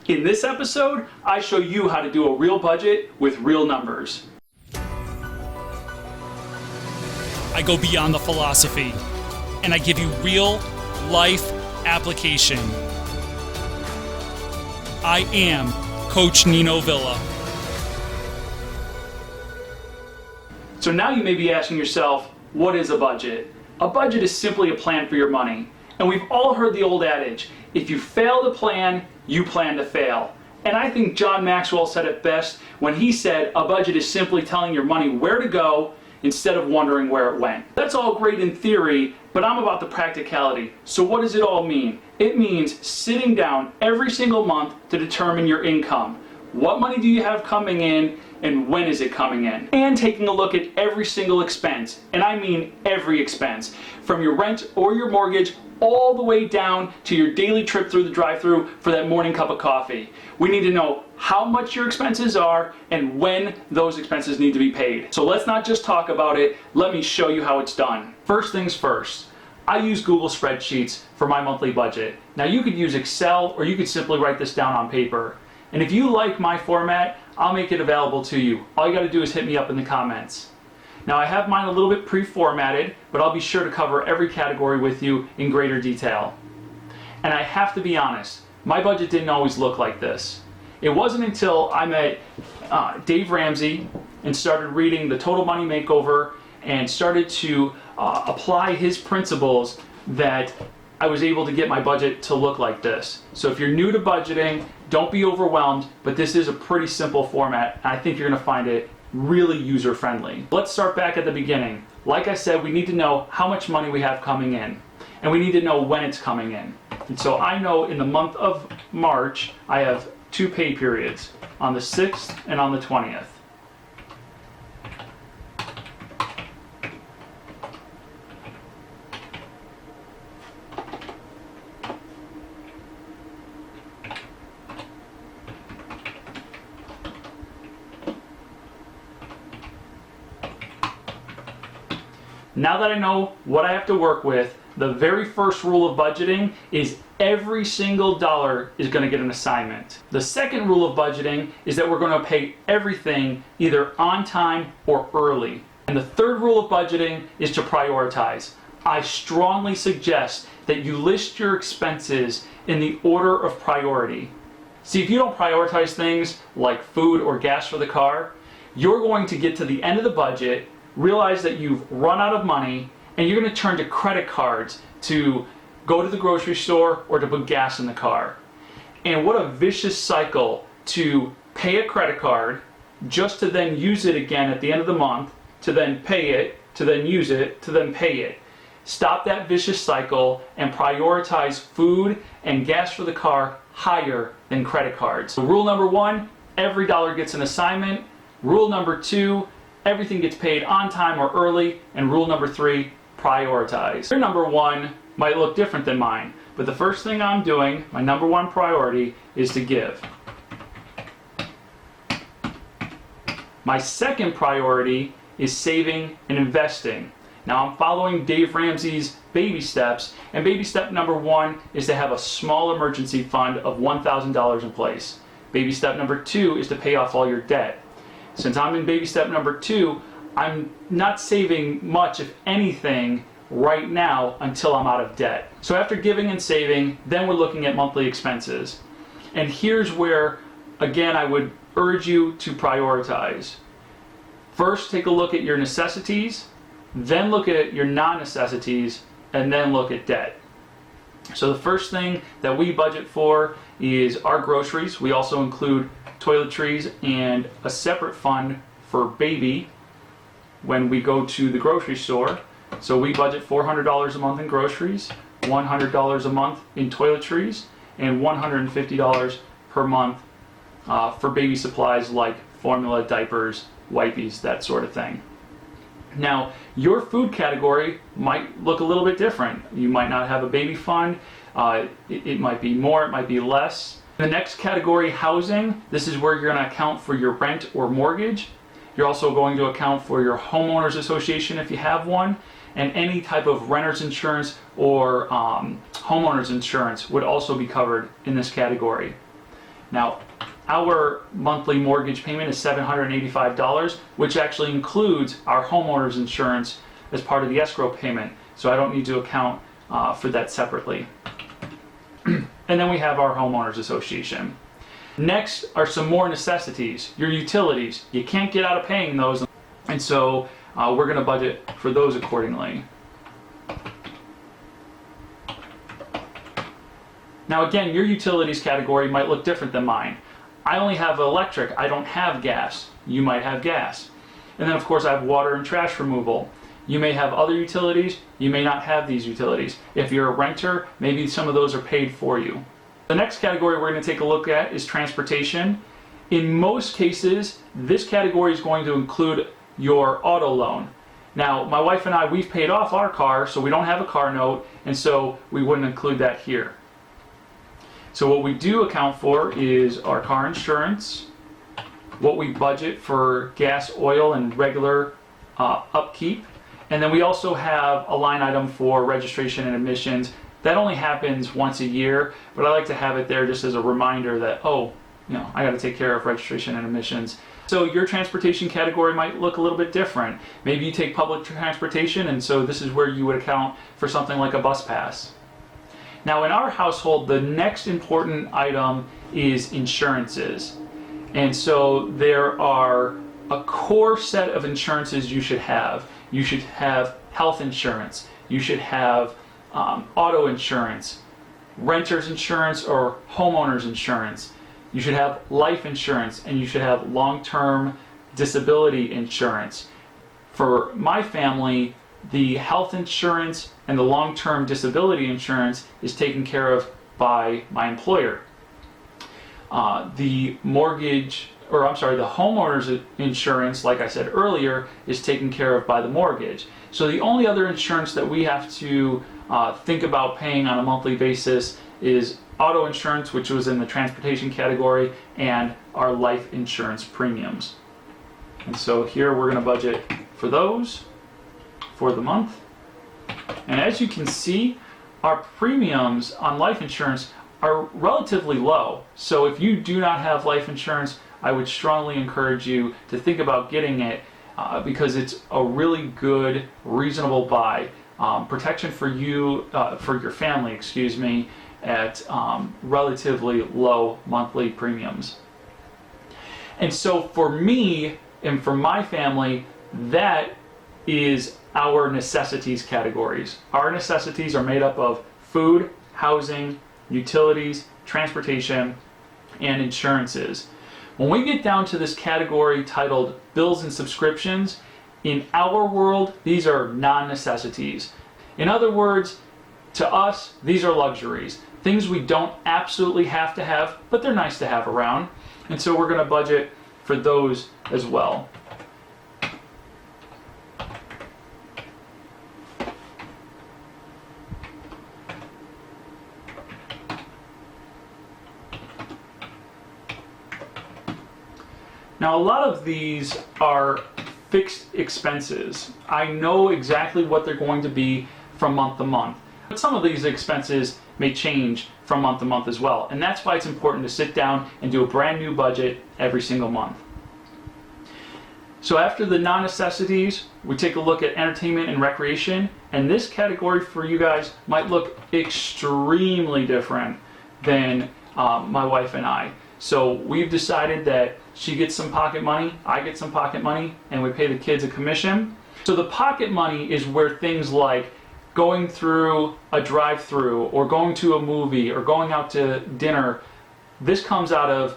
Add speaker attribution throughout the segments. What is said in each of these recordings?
Speaker 1: In this episode, I show you how to do a real budget with real numbers.
Speaker 2: I go beyond the philosophy, and I give you real life application. I am Coach Nino Villa.
Speaker 1: So now you may be asking yourself, what is a budget? A budget is simply a plan for your money. And we've all heard the old adage, if you fail to plan, you plan to fail. And I think John Maxwell said it best when he said a budget is simply telling your money where to go instead of wondering where it went. That's all great in theory, but I'm about the practicality. So what does it all mean? It means sitting down every single month to determine your income. What money do you have coming in and when is it coming in? And taking a look at every single expense, and I mean every expense, from your rent or your mortgage all the way down to your daily trip through the drive-thru for that morning cup of coffee. We need to know how much your expenses are and when those expenses need to be paid. So let's not just talk about it, let me show you how it's done. First things first, I use Google spreadsheets for my monthly budget. Now you could use Excel or you could simply write this down on paper. And if you like my format, I'll make it available to you. All you gotta do is hit me up in the comments. Now I have mine a little bit pre-formatted, but I'll be sure to cover every category with you in greater detail. And I have to be honest, my budget didn't always look like this. It wasn't until I met Dave Ramsey and started reading the Total Money Makeover and started to apply his principles that I was able to get my budget to look like this. So if you're new to budgeting, don't be overwhelmed, but this is a pretty simple format, and I think you're gonna find it really user-friendly. Let's start back at the beginning. Like I said, we need to know how much money we have coming in, and we need to know when it's coming in. And so I know in the month of March, I have 2 pay periods, on the 6th and on the 20th. Now that I know what I have to work with, the very first rule of budgeting is every single dollar is going to get an assignment. The second rule of budgeting is that we're going to pay everything either on time or early. And the third rule of budgeting is to prioritize. I strongly suggest that you list your expenses in the order of priority. See, if you don't prioritize things like food or gas for the car, you're going to get to the end of the budget, realize that you've run out of money, and you're going to turn to credit cards to go to the grocery store or to put gas in the car. And what a vicious cycle to pay a credit card just to then use it again at the end of the month, to then pay it, to then use it, to then pay it. Stop that vicious cycle and prioritize food and gas for the car higher than credit cards. So rule number 1, every dollar gets an assignment. Rule number 2, everything gets paid on time or early. And rule number 3, prioritize. Your number 1 might look different than mine, but the first thing I'm doing, my number 1 priority, is to give. My second priority is saving and investing. Now I'm following Dave Ramsey's baby steps, and baby step number 1 is to have a small emergency fund of $1,000 in place. Baby step number 2 is to pay off all your debt. Since I'm in baby step number 2, I'm not saving much, if anything, right now until I'm out of debt. So after giving and saving, then we're looking at monthly expenses. And here's where, again, I would urge you to prioritize. First, take a look at your necessities, then look at your non-necessities, and then look at debt. So the first thing that we budget for is our groceries. We also include toiletries and a separate fund for baby when we go to the grocery store. So we budget $400 a month in groceries, $100 a month in toiletries, and $150 per month for baby supplies like formula, diapers, wipes, that sort of thing. Now, your food category might look a little bit different. You might not have a baby fund. It might be more, it might be less. The next category, housing, this is where you're going to account for your rent or mortgage. You're also going to account for your homeowners association if you have one, and any type of renter's insurance or homeowners insurance would also be covered in this category. Now, our monthly mortgage payment is $785, which actually includes our homeowner's insurance as part of the escrow payment. So I don't need to account for that separately. And then we have our homeowners association. Next are some more necessities, your utilities. You can't get out of paying those, and so we're going to budget for those accordingly. Now again, your utilities category might look different than mine. I only have electric, I don't have gas. You might have gas. And then of course I have water and trash removal. You may have other utilities, you may not have these utilities. If you're a renter, maybe some of those are paid for you. The next category we're going to take a look at is transportation. In most cases, this category is going to include your auto loan. Now, my wife and I, we've paid off our car, so we don't have a car note, and so we wouldn't include that here. So what we do account for is our car insurance, what we budget for gas, oil, and regular upkeep, and then we also have a line item for registration and admissions. That only happens once a year, but I like to have it there just as a reminder that, oh, I got to take care of registration and admissions. So your transportation category might look a little bit different. Maybe you take public transportation, and so this is where you would account for something like a bus pass. Now in our household, the next important item is insurances. And so there are a core set of insurances you should have. You should have health insurance. You should have auto insurance, renter's insurance or homeowner's insurance. You should have life insurance, and you should have long-term disability insurance. For my family, the health insurance and the long-term disability insurance is taken care of by my employer. The homeowner's insurance, like I said earlier, is taken care of by the mortgage. So the only other insurance that we have to think about paying on a monthly basis is auto insurance, which was in the transportation category, and our life insurance premiums. And so here we're going to budget for those for the month. And as you can see, our premiums on life insurance are relatively low. So if you do not have life insurance, I would strongly encourage you to think about getting it because it's a really good, reasonable buy. Protection for you, for your family, at relatively low monthly premiums. And so for me and for my family, that is our necessities categories. Our necessities are made up of food, housing, utilities, transportation, and insurances. When we get down to this category titled bills and subscriptions, in our world, these are non-necessities. In other words, to us, these are luxuries. Things we don't absolutely have to have, but they're nice to have around. And so we're going to budget for those as well. Now, a lot of these are fixed expenses. I know exactly what they're going to be from month to month. But some of these expenses may change from month to month as well. And that's why it's important to sit down and do a brand new budget every single month. So after the non-necessities, we take a look at entertainment and recreation. And this category for you guys might look extremely different than my wife and I. So we've decided that she gets some pocket money, I get some pocket money, and we pay the kids a commission. So the pocket money is where things like going through a drive-through or going to a movie or going out to dinner, this comes out of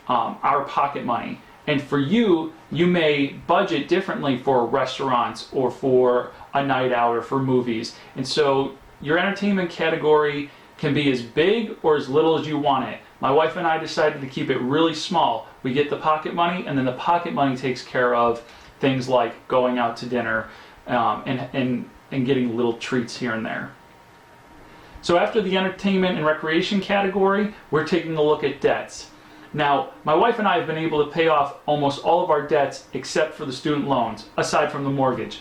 Speaker 1: our pocket money. And for you, you may budget differently for restaurants or for a night out or for movies. And so your entertainment category can be as big or as little as you want it. My wife and I decided to keep it really small. We get the pocket money, and then the pocket money takes care of things like going out to dinner and getting little treats here and there. So after the entertainment and recreation category, we're taking a look at debts. Now, my wife and I have been able to pay off almost all of our debts except for the student loans, aside from the mortgage.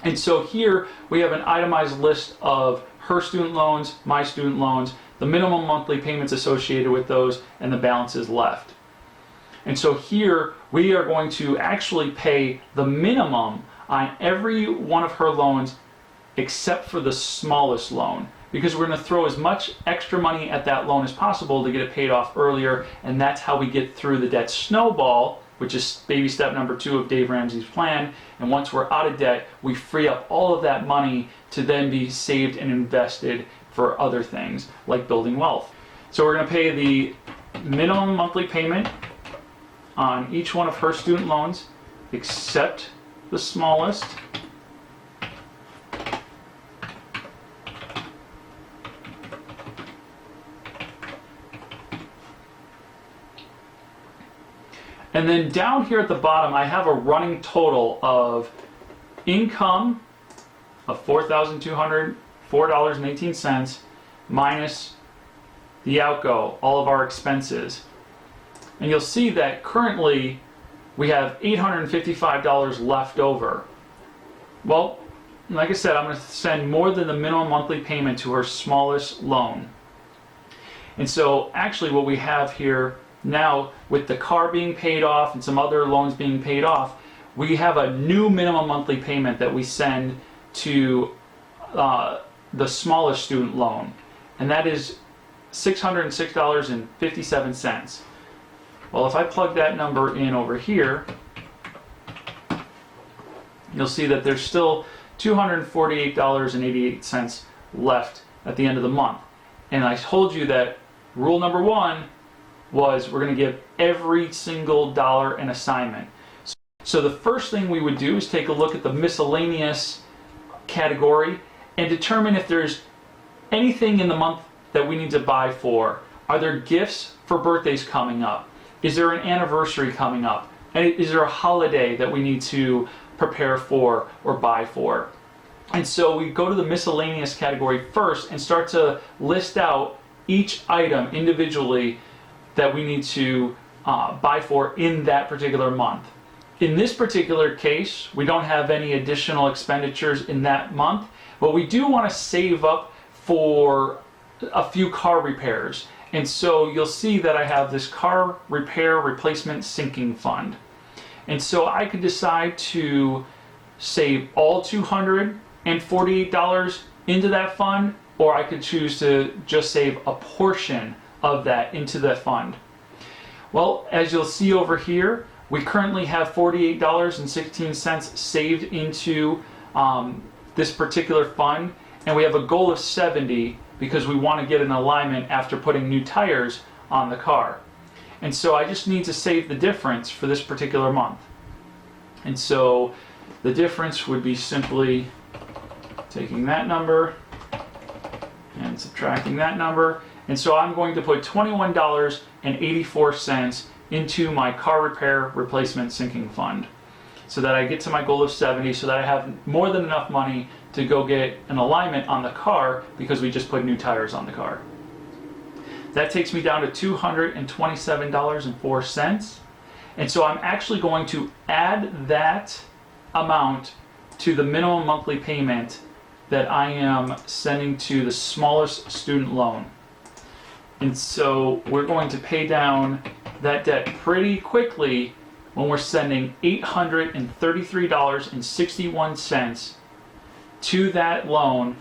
Speaker 1: And so here we have an itemized list of her student loans, my student loans, the minimum monthly payments associated with those, and the balances left. And so here we are going to actually pay the minimum on every one of her loans except for the smallest loan, because we're going to throw as much extra money at that loan as possible to get it paid off earlier, and that's how we get through the debt snowball, which is baby step number 2 of Dave Ramsey's plan. And once we're out of debt, we free up all of that money to then be saved and invested for other things like building wealth. So we're going to pay the minimum monthly payment on each one of her student loans except the smallest. And then down here at the bottom, I have a running total of income of $4,204.18 minus the outgo, all of our expenses. And you'll see that currently we have $855 left over. Well, like I said, I'm going to send more than the minimum monthly payment to her smallest loan. And so actually what we have here now, with the car being paid off and some other loans being paid off, we have a new minimum monthly payment that we send to the smallest student loan, and that is $606.57. Well, if I plug that number in over here, you'll see that there's still $248.88 left at the end of the month. And I told you that rule number 1 was we're going to give every single dollar an assignment. So the first thing we would do is take a look at the miscellaneous category and determine if there's anything in the month that we need to buy for. Are there gifts for birthdays coming up? Is there an anniversary coming up? And is there a holiday that we need to prepare for or buy for? And so we go to the miscellaneous category first and start to list out each item individually that we need to buy for in that particular month. In this particular case, we don't have any additional expenditures in that month, but we do want to save up for a few car repairs. And so you'll see that I have this car repair replacement sinking fund. And so I could decide to save all $248 into that fund, or I could choose to just save a portion of that into the fund. Well, as you'll see over here, we currently have $48.16 saved into this particular fund, and we have a goal of $70 because we want to get an alignment after putting new tires on the car. And so I just need to save the difference for this particular month. And so the difference would be simply taking that number and subtracting that number. And so I'm going to put $21.84 into my car repair replacement sinking fund so that I get to my goal of 70, so that I have more than enough money to go get an alignment on the car because we just put new tires on the car. That takes me down to $227.04. And so I'm actually going to add that amount to the minimum monthly payment that I am sending to the smallest student loan. And so we're going to pay down that debt pretty quickly when we're sending $833.61 to that loan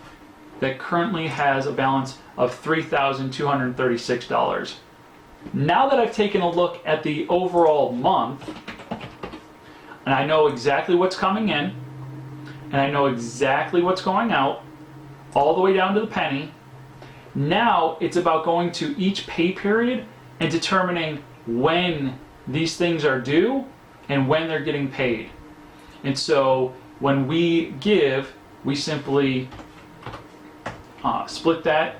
Speaker 1: that currently has a balance of $3,236. Now that I've taken a look at the overall month, and I know exactly what's coming in, and I know exactly what's going out, all the way down to the penny, now it's about going to each pay period and determining when these things are due and when they're getting paid. And so when we give, we simply split that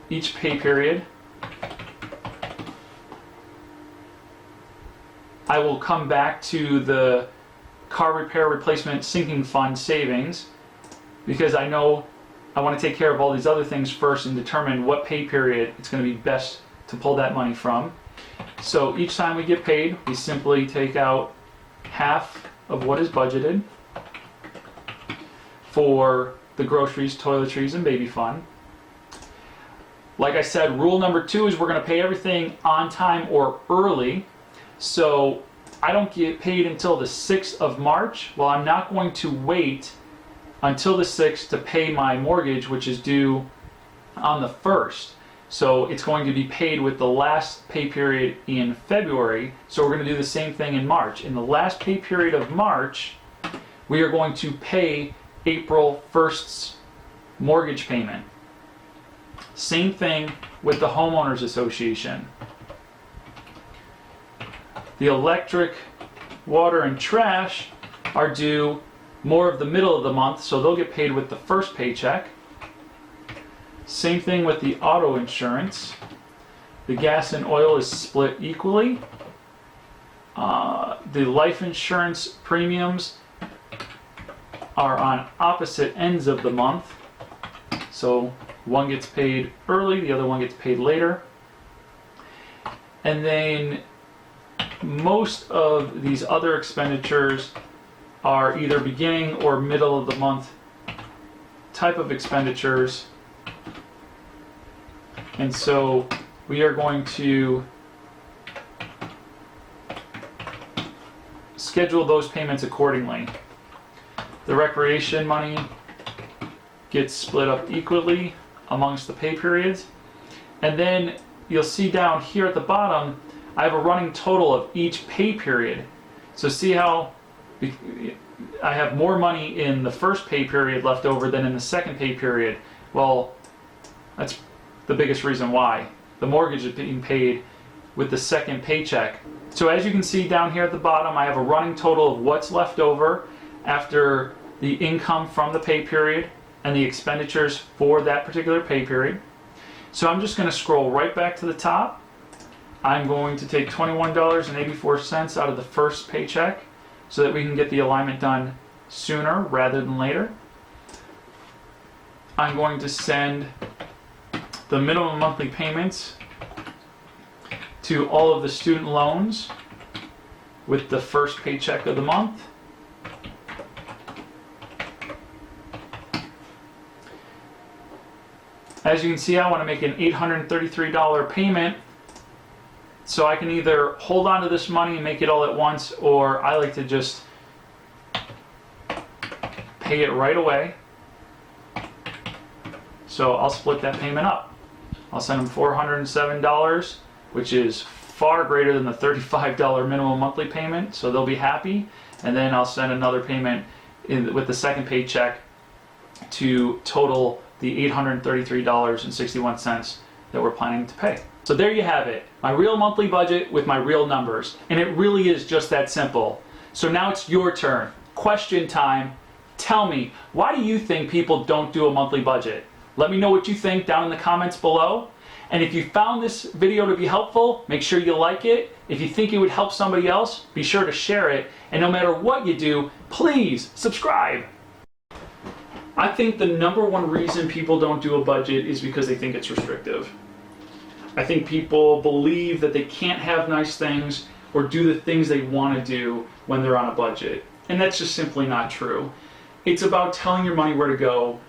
Speaker 1: each pay period. I will come back to the car repair replacement sinking fund savings because I know I want to take care of all these other things first and determine what pay period it's going to be best to pull that money from. So each time we get paid, we simply take out half of what is budgeted for the groceries, toiletries, and baby fund. Like I said, rule number 2 is we're going to pay everything on time or early. So I don't get paid until the 6th of March. Well, I'm not going to wait until the 6th to pay my mortgage, which is due on the 1st. So it's going to be paid with the last pay period in February. So we're going to do the same thing in March. In the last pay period of March, we are going to pay April 1st's mortgage payment. Same thing with the homeowners association. The electric, water, and trash are due more of the middle of the month, so they'll get paid with the first paycheck. Same thing with the auto insurance. The gas and oil is split equally. The life insurance premiums are on opposite ends of the month. So one gets paid early, the other one gets paid later. And then most of these other expenditures are either beginning or middle of the month type of expenditures. And so we are going to schedule those payments accordingly. The recreation money gets split up equally amongst the pay periods. And then you'll see down here at the bottom, I have a running total of each pay period. So see how I have more money in the first pay period left over than in the second pay period. Well, that's the biggest reason why. The mortgage is being paid with the second paycheck. So as you can see down here at the bottom, I have a running total of what's left over after the income from the pay period and the expenditures for that particular pay period. So I'm just going to scroll right back to the top. I'm going to take $21.84 out of the first paycheck so that we can get the alignment done sooner rather than later. I'm going to send the minimum monthly payments to all of the student loans with the first paycheck of the month. As you can see, I want to make an $833 payment, so I can either hold on to this money and make it all at once, or I like to just pay it right away. So I'll split that payment up. I'll send them $407, which is far greater than the $35 minimum monthly payment, so they'll be happy. And then I'll send another payment with the second paycheck to total the $833.61 that we're planning to pay. So there you have it, my real monthly budget with my real numbers. And it really is just that simple. So now it's your turn. Question time. Tell me, why do you think people don't do a monthly budget? Let me know what you think down in the comments below. And if you found this video to be helpful, make sure you like it. If you think it would help somebody else, be sure to share it. And no matter what you do, please subscribe. I think the number one reason people don't do a budget is because they think it's restrictive. I think people believe that they can't have nice things or do the things they want to do when they're on a budget. And that's just simply not true. It's about telling your money where to go.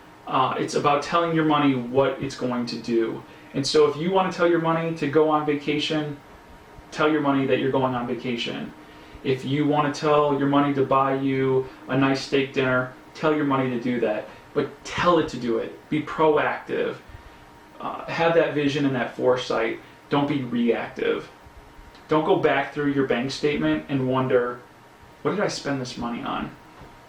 Speaker 1: It's about telling your money what it's going to do. And so if you want to tell your money to go on vacation, tell your money that you're going on vacation. If you want to tell your money to buy you a nice steak dinner, tell your money to do that. But tell it to do it. Be proactive. Have that vision and that foresight. Don't be reactive. Don't go back through your bank statement and wonder, what did I spend this money on?